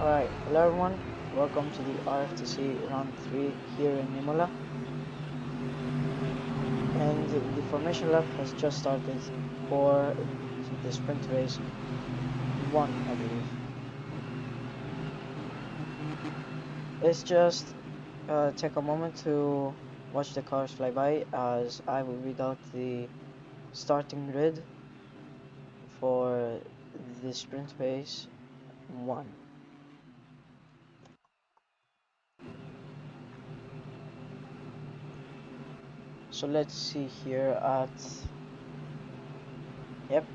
Alright, hello everyone, welcome to the RWC round 3 here in Imola. And the formation lap has just started for the sprint race 1, I believe. Let's just take a moment to watch the cars fly by as I will read out the starting grid for the sprint race 1. So let's see here yep.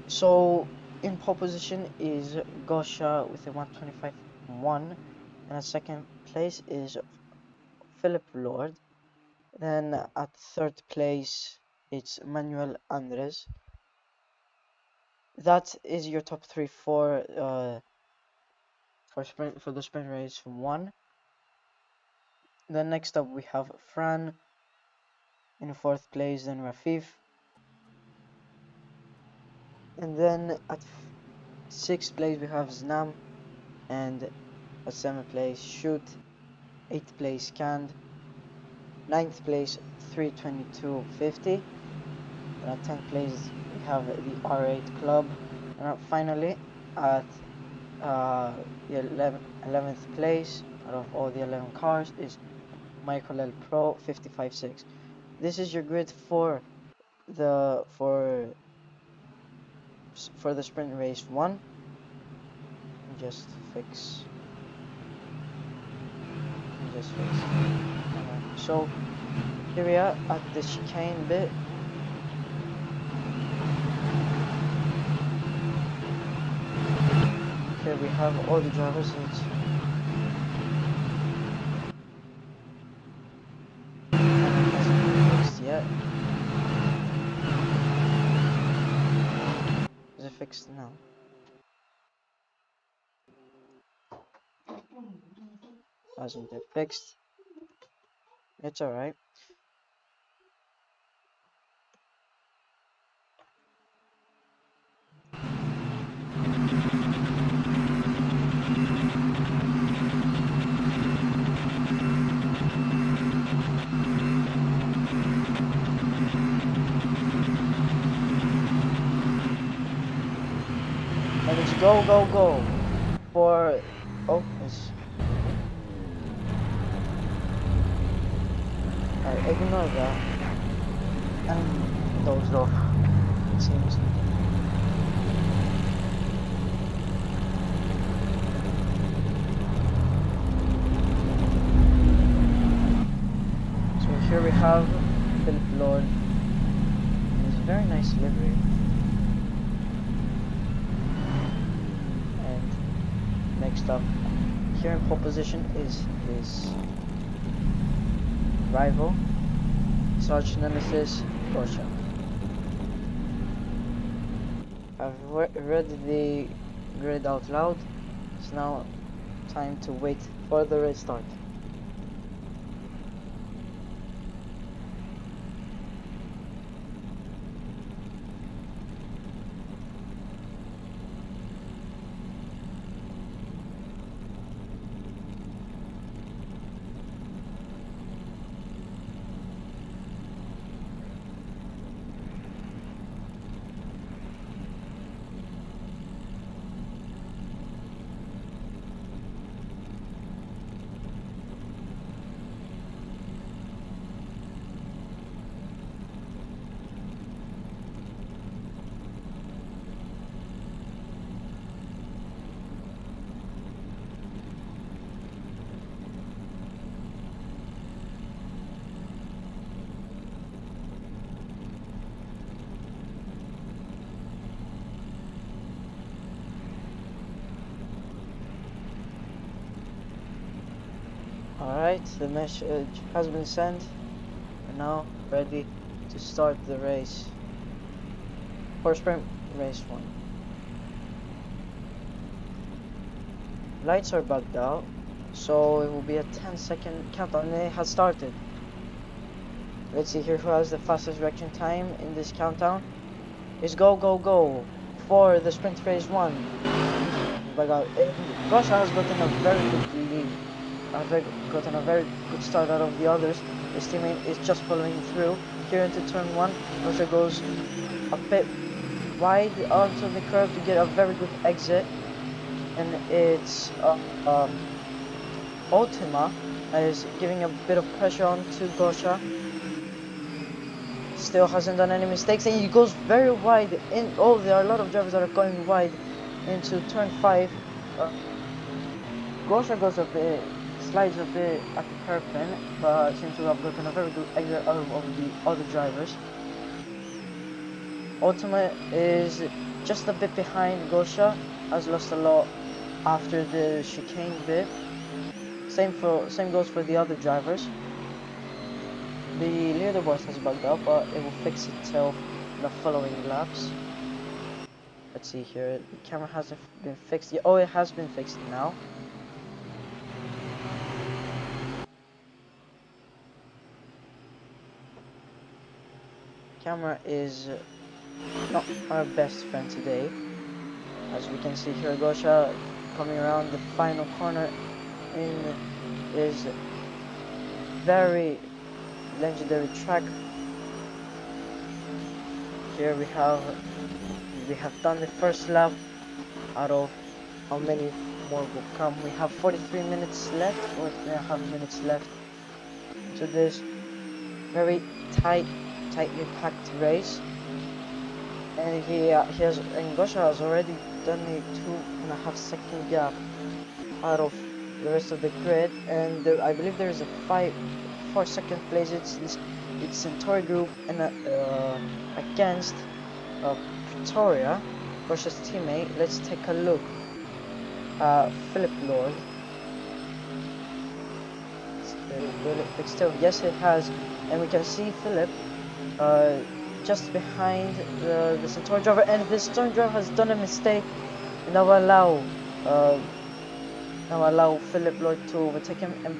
So in pole position is Gosha with a 125.1, and at second place is Philip Lord. Then at third place it's Manuel Andres. That is your top three for the sprint race 1. Then next up we have Fran in fourth place, then Rafif, and then at sixth place we have Znam, and at seventh place Shoot, eighth place Cand, ninth place 322.50, and at 10th place we have the R8 Club, and finally at the 11th place out of all the 11 cars is Michael L Pro 55.6. This is your grid for the sprint race 1. Just fix. So here we are at the chicane bit. Here we have all the drivers. Yet. Is it fixed now? Hasn't it fixed? It's alright. And it's go for I ignore that and dozed off, it seems. So here we have Philip Lord. It's a very nice livery. And next up, here in pole position is his rival, Sarge Nemesis Porsche. I've read the grid out loud. It's now time to wait for the restart. Alright, the message has been sent. We're now ready to start the race for sprint race 1. Lights are bugged out, so it will be a 10-second countdown, and it has started. Let's see here who has the fastest reaction time in this countdown. It's go for the sprint race 1. back out. And Gosha has gotten a very good lead. Gotten a very good start out of the others. His teammate is just following through. Here into turn 1, Gosha goes a bit wide onto the curve to get a very good exit. And it's Ultima is giving a bit of pressure onto Gosha. Still hasn't done any mistakes, and he goes very wide in. Oh, there are a lot of drivers that are going wide into turn 5. Gosha goes a bit, slides a bit at the hairpin, but seems to have gotten a very good exit out of the other drivers. Ultima is just a bit behind Gosha, has lost a lot after the chicane bit. Same goes for the other drivers. The leaderboard has bugged up, but it will fix itself in the following laps. Let's see here. The camera hasn't been fixed yet. Oh, it has been fixed now. Camera is not our best friend today. As we can see here, Gosha coming around the final corner in his very legendary track. Here we have done the first lap out of how many more will come. We have 43 minutes left, 4.5 minutes left to this very tightly packed race. And Gosha has already done a 2.5 second gap out of the rest of the grid, and I believe there is a 4 second place. It's Centauri group and against Pretoria, Gosha's teammate. Let's take a look. Philip Lord. Still, yes, it has, and we can see Philip just behind the Centauri driver, and this Centauri driver has done a mistake, and now allow Philip Lloyd to overtake him, and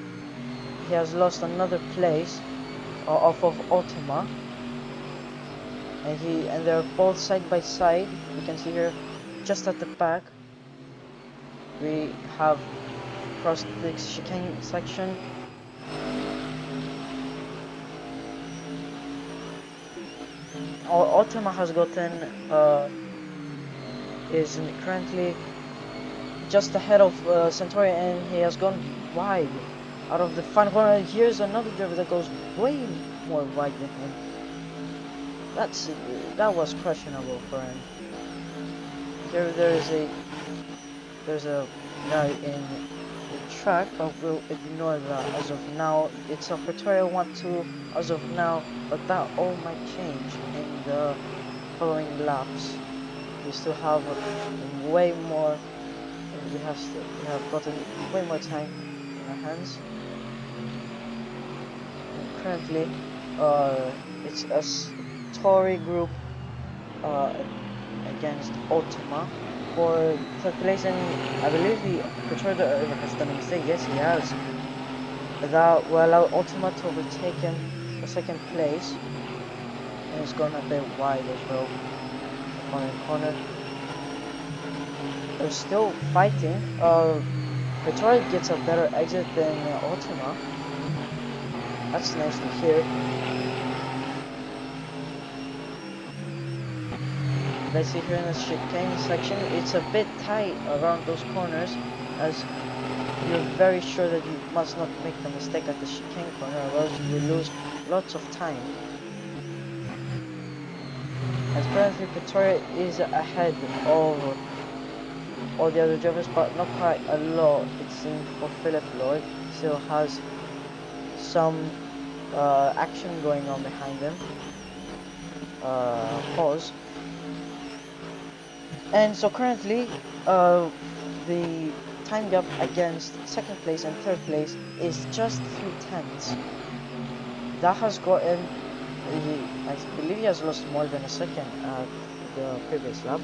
he has lost another place off of Ultima, and they're both side by side. You can see here, just at the back, we have crossed the chicane section. Ultima has gotten is currently just ahead of Centauri, and he has gone wide out of the final corner. Here's another driver that goes way more wide than him. That was questionable for him. Here there's a guy in the track, but we'll ignore that as of now. It's a Pretoria 1-2 as of now, but that all might change in the following laps. We still have way more. We have gotten way more time in our hands. And currently, it's a Tory group against Ultima for third place, and I believe the Pretoria driver has done a mistake. Yes, he has. That will allow Ultima to overtake him for second place, and he's gone a bit wide as well. Corner. They're still fighting. Pretoria gets a better exit than Ultima. That's nice to hear. Let's see here in the chicane section, it's a bit tight around those corners, as you're very sure that you must not make the mistake at the chicane corner, or else you lose lots of time. And currently Pretoria is ahead of all the other drivers, but not quite a lot. It seems for Philip Lloyd still has some action going on behind him. Pause. And so currently, the time gap against second place and third place is just 3/10. That has gotten, I believe he has lost more than a second at the previous lap.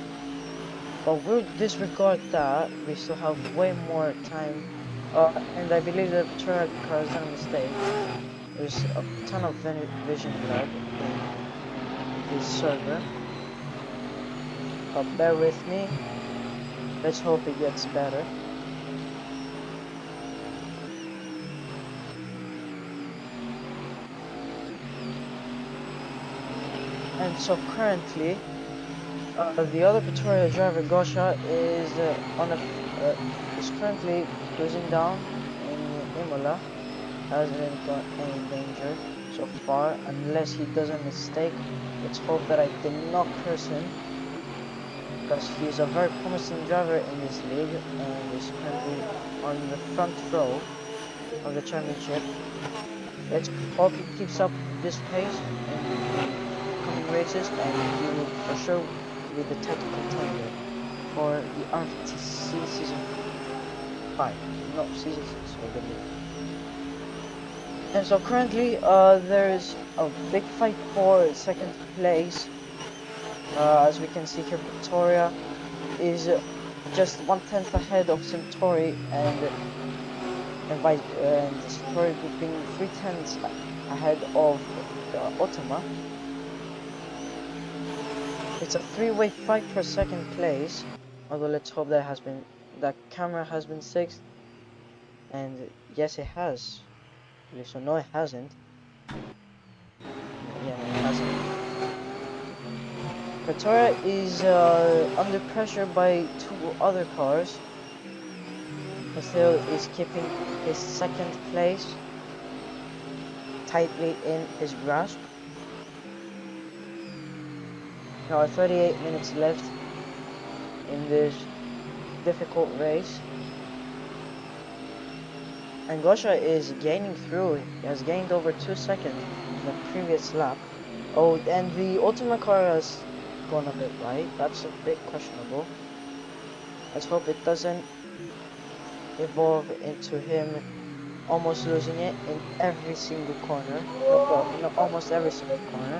But we'll disregard that. We still have way more time. And I believe that Trek has done a mistake. There's a ton of vision lag in this server. Bear with me. Let's hope it gets better. And so currently, the other Pretoria driver, Gosha, is currently cruising down in Imola. Hasn't got any danger so far, unless he does a mistake. Let's hope that I did not curse him, because he's a very promising driver in this league and is currently on the front row of the championship. Let's hope he keeps up this pace in coming races, and he will for sure be the title contender for the RWC season 5, not season 6, I believe. And so currently, there is a big fight for second place. As we can see here, Victoria is just 1/10 ahead of Centauri, and Centauri being 3/10 ahead of Otama. It's a three-way fight for second place. Although let's hope that camera has been fixed, and yes, it has. So no, it hasn't. Yeah, no, it hasn't. Pretoria is under pressure by two other cars. Still is keeping his second place tightly in his grasp. There are 38 minutes left in this difficult race. And Gosha is gaining through. He has gained over 2 seconds in the previous lap. Oh, and the ultimate car has gone a bit right. That's a bit questionable. Let's hope it doesn't evolve into him almost losing it in every single corner. Well, in almost every single corner.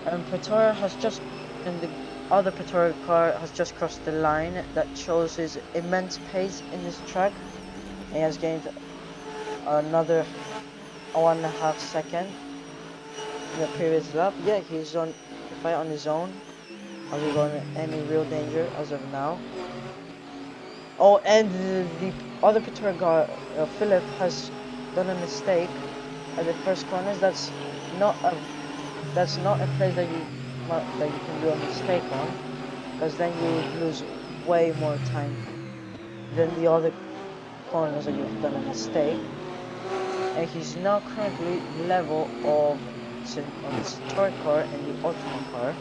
And Pretoria has just, and the other Pretoria car has just crossed the line that shows his immense pace in this track. He has gained another 1.5 seconds in the previous lap. Yeah, he's on the fight on his own. Has he got any real danger as of now? Oh, and the other Pretoria car, Philip, has done a mistake at the first corners. That's not a place that you can do a mistake on, because then you would lose way more time than the other corners that you've done a mistake. And he's now currently level of the Centauri car and the Ultima car.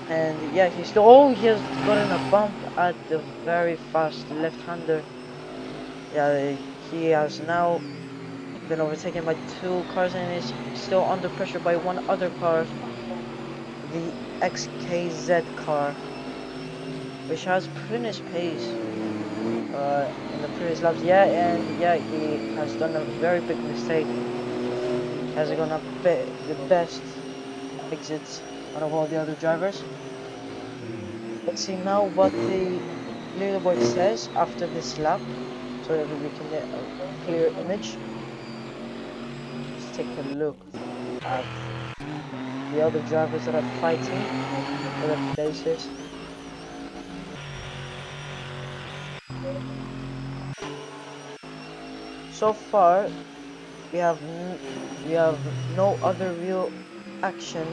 And yeah, he has gotten a bump at the very fast left-hander. Yeah, he has now been overtaken by two cars and is still under pressure by one other car, the XKZ car, which has finished pace in the previous laps. Yeah, and yeah, he has done a very big mistake. He hasn't gone up the best exits out of all the other drivers. Let's see now what the leaderboard says after this lap, so that we can get a clear image. Let's take a look at the other drivers that are fighting for their places. So far, we have no other real action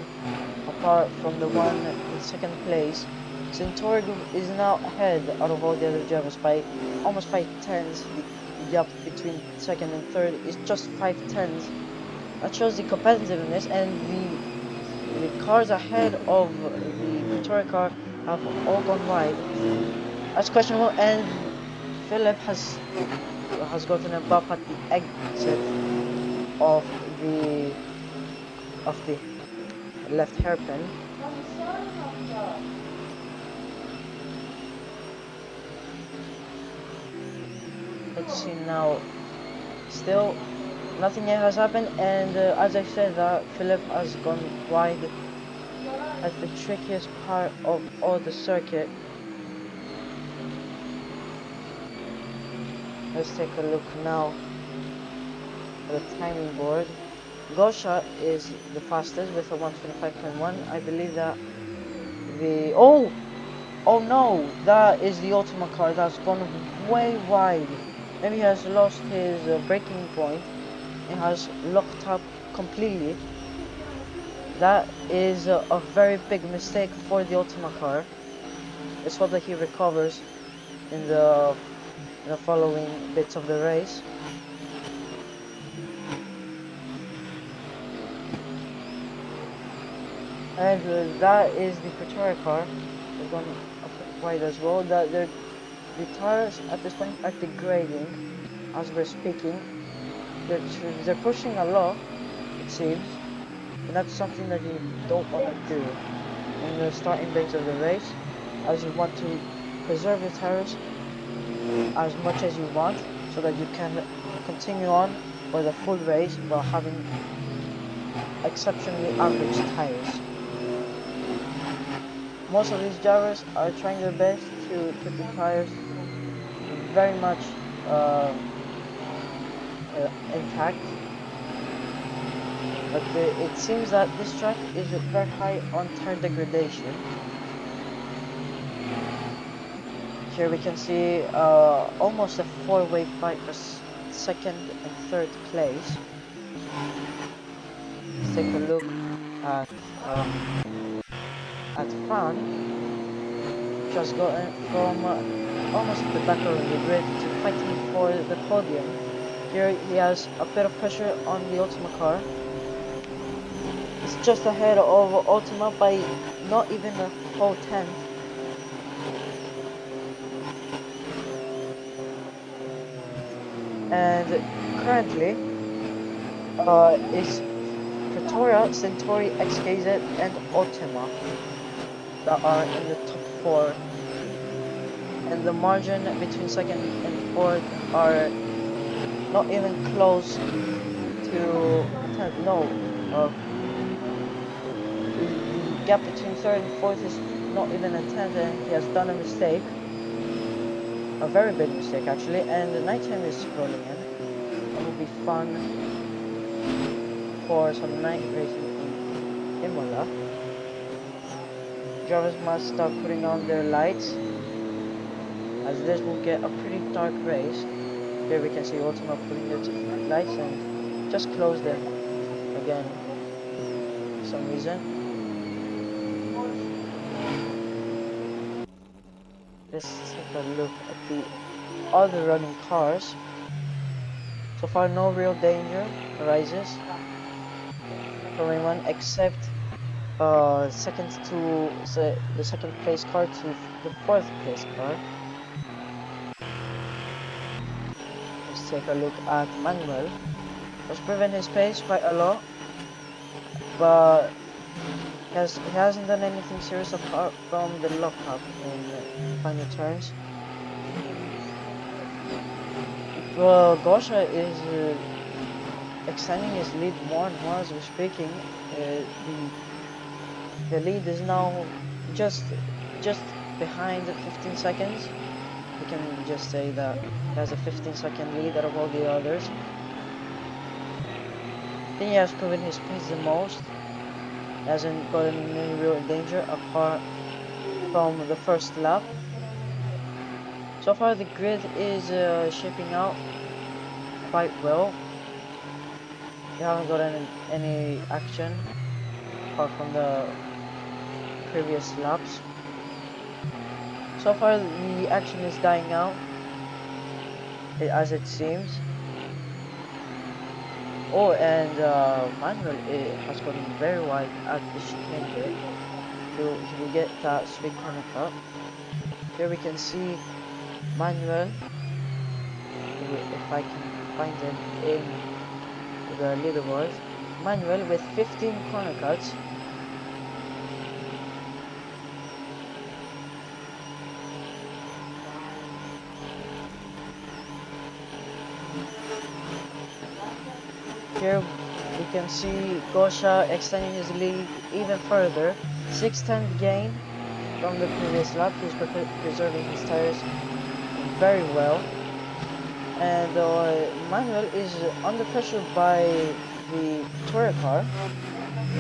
apart from the one in second place. Centauri is now ahead out of all the other drivers by almost 5/10. The gap between second and third is just 5/10. That shows the competitiveness, and the cars ahead of the Pretoria car have all gone wide. That's questionable, and Philip has gotten a bump at the exit of the left hairpin. Let's see now. Still, nothing yet has happened, and as I said, Philip has gone wide at the trickiest part of all the circuit. Let's take a look now at the timing board. Gosha is the fastest with a 1:25.1. I believe that Oh no, that is the Ultima car that's gone way wide. Maybe he has lost his braking point and has locked up completely. That is a very big mistake for the Ultima car. Let's hope that he recovers in the following bits of the race. And that is the Pretoria car. They're going a bit wide as well. The tires at this point are degrading as we're speaking. They're pushing a lot, it seems, and that's something that you don't want to do in the starting bits of the race, as you want to preserve your tires as much as you want so that you can continue on for the full race while having exceptionally average tires. Most of these drivers are trying their best to keep the tires very much intact, but it seems that this track is very high on tire degradation. Here we can see almost a four-way fight for second and third place. Let's take a look at Fran, which has gotten from almost at the back of the grid to fighting for the podium. Here he has a bit of pressure on the Ultima car. It's just ahead of Ultima by not even a whole tenth. And currently is Pretoria, Centauri, XKZ and Ultima that are in the top 4, and the margin between second and fourth are not even close to 10th. No, the gap between third and fourth is not even a 10th, and he has done a mistake, a very big mistake actually, and the nighttime is rolling in. It will be fun for some night racing in Imola. Drivers must start putting on their lights, as this will get a pretty dark race. Here we can see Ultima putting their lights and just close them again for some reason. Let's take a look at the other running cars. So far no real danger arises from anyone except the second place car to the fourth place car. Let's take a look at Manuel. Has driven his pace quite a lot, but he hasn't done anything serious apart from the lockup in final turns. Well, Gosha is extending his lead more and more as we're speaking. The lead is now just behind 15 seconds. We can just say that he has a 15-second lead out of all the others. I think he has proven his pace the most. He hasn't gotten in any real danger apart from the first lap. So far the grid is shaping out quite well. We haven't gotten any action apart from the previous laps. So far the action is dying out, as it seems. Oh, and Manuel has gotten very wide at the chicane here. He will get that sweet corner cut. Here we can see Manuel, if I can find him in the leaderboard. Manuel with 15 corner cuts. Here we can see Gosha extending his lead even further. 6/10 gain from the previous lap. He's preserving his tires very well. And Manuel is under pressure by the Tourer car.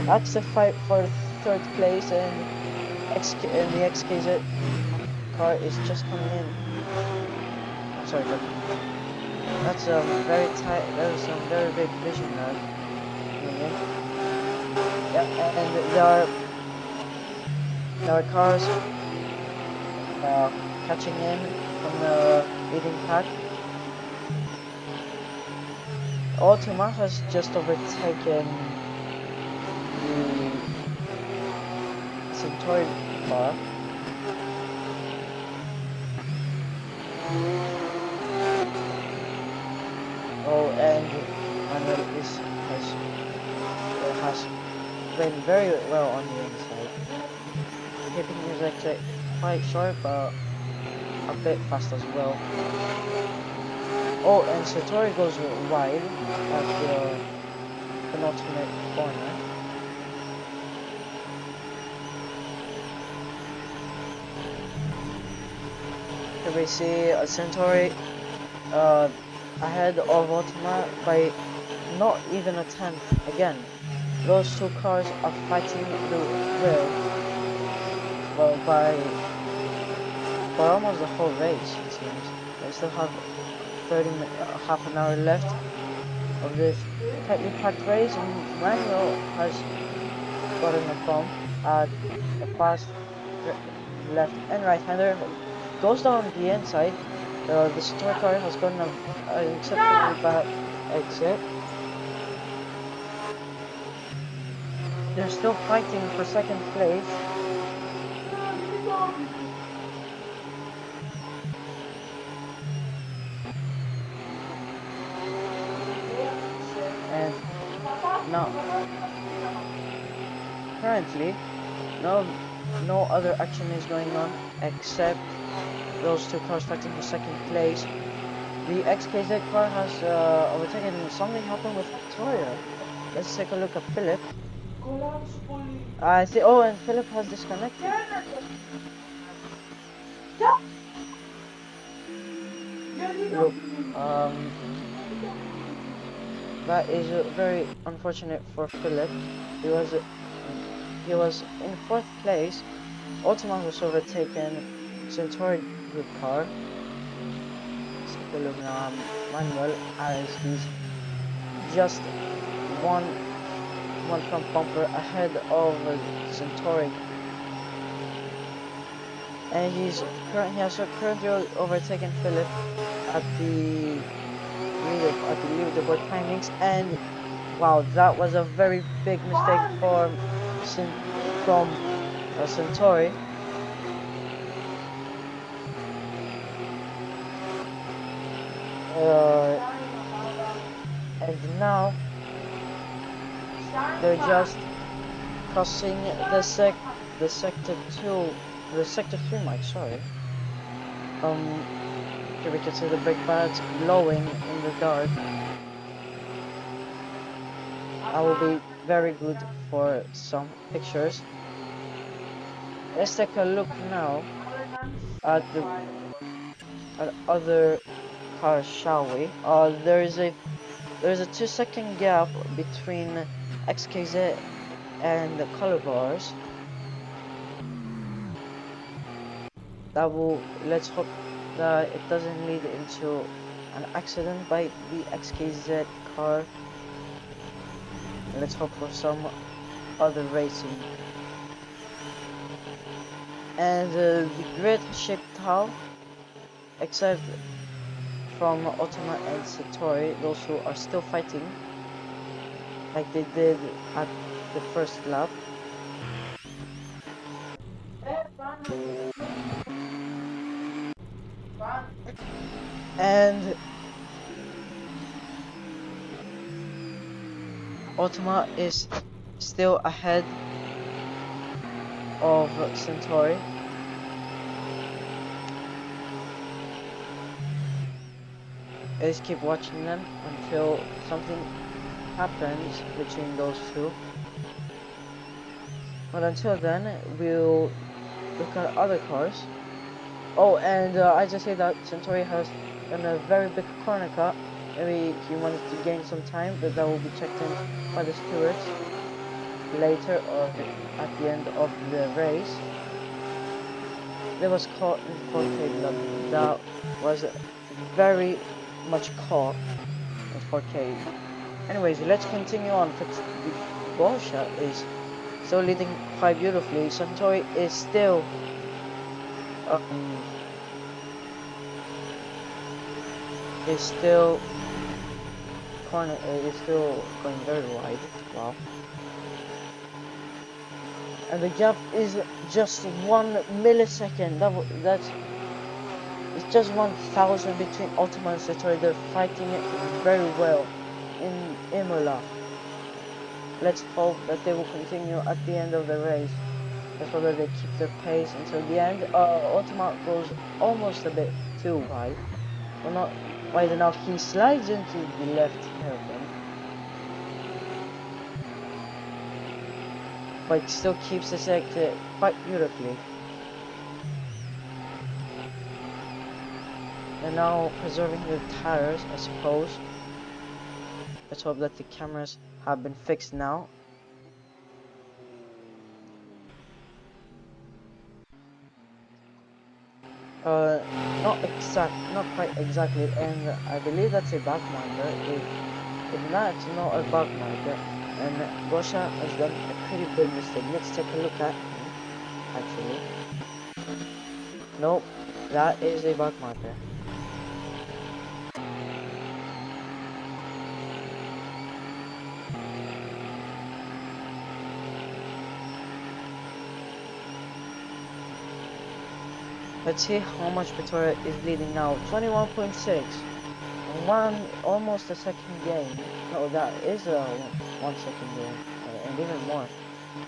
That's a fight for third place, and the XKZ car is just coming in. I'm sorry, but that's a very tight. That was some very big vision lag coming in. Yeah, and there are cars catching in from the leading pack. Ultima has just overtaken the Centauri car. Oh, and Manuel has been very well on the inside. Keeping his exit quite short, but a bit fast as well. Oh, and Satori goes wide at the penultimate corner. Here we see Centauri ahead of Ultima by not even a tenth. Again, those two cars are fighting the wheel by almost the whole race, it seems. They still have half an hour left of this tightly packed race, and Manuel has gotten a bump at a fast left and right-hander. Goes down the inside. The Satori car has gotten an exceptionally bad exit. They're still fighting for second place. And now, currently, no other action is going on except those two cars fighting for second place. The XKZ car has overtaken. Something happened with Victoria. Let's take a look at Philip. I see. Oh, and Philip has disconnected. Look, that is very unfortunate for Philip. He was in fourth place. Ultima was overtaken. Centauri good car. Let's take a look now. Manuel, as he's just one front bumper ahead of Centauri, and he has currently overtaken Philip at the leaderboard timings. And wow, that was a very big mistake from Centauri. And now they're just crossing the sector 3 mark. Sorry. Here we can see the brake pads blowing in the dark. That will be very good for some pictures. Let's take a look now at other cars, shall we? There is a 2-second gap between XKZ and the color bars. Let's hope that it doesn't lead into an accident by the XKZ car. Let's hope for some other racing. And the grid shaped how, except from Ultima and Satori, those who are still fighting like they did at the first lap. And Ultima is still ahead of Centauri. Let's keep watching them until something happens between those two. But until then, we'll look at other cars. Oh, and I just say that Centauri has done a very big corner cut. Maybe he wants to gain some time, but that will be checked in by the stewards later or at the end of the race. there was caught in 4K blood. That was very much caught in 4K. Anyways, let's continue on. The Boscha is still leading quite beautifully. Suntory is still is still going very wide. Wow. And the gap is just 1 millisecond. That's it's just 1,000 between Ultima and Satori. They're fighting it very well in Imola. Let's hope that they will continue at the end of the race. Let's hope that they keep their pace until the end. Ultima goes almost a bit too wide. Well, not wide enough. He slides into the left hairpin, but still keeps the sector quite beautifully. They're now preserving their tires, I suppose. Let's hope that the cameras have been fixed now. Not quite exactly, and I believe that's a back marker. If that's not a back marker, and Boscha has done a pretty big mistake. Let's take a look at him, actually. Nope, that is a back marker. Let's see how much Victoria is leading now. 21.6. Almost a second game. No, that is a 1 second game, and even more.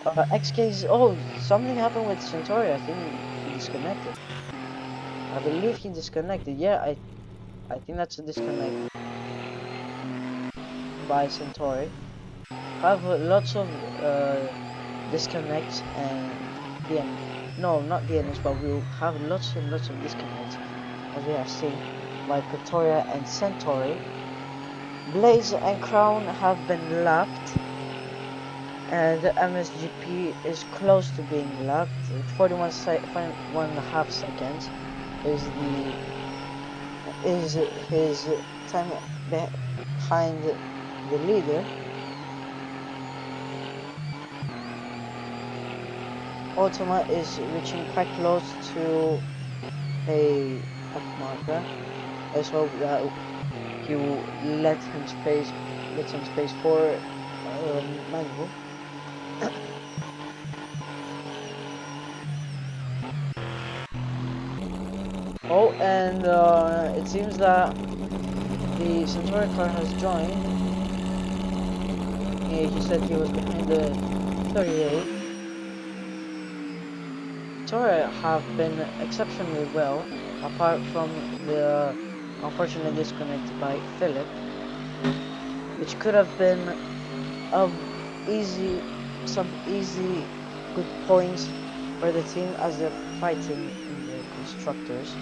XK's. Oh, something happened with Centauri. I think he disconnected. I believe he disconnected. Yeah, I think that's a disconnect by Centauri. Have lots of disconnects and the end. No, not DNS, but we'll have lots and lots of disconnects, as we have seen by Pretoria and Centauri. Blaze and Crown have been lapped, and the MSGP is close to being lapped. 41.5 seconds is his time behind the leader. Ultima is reaching quite close to a marker. Let's hope that he will let some space for Manuel. Oh, and it seems that the Centauri car has joined. He said he was behind the 38. Victoria have been exceptionally well, apart from the unfortunate disconnect by Philip, which could have been some easy good points for the team as they're fighting in the constructors.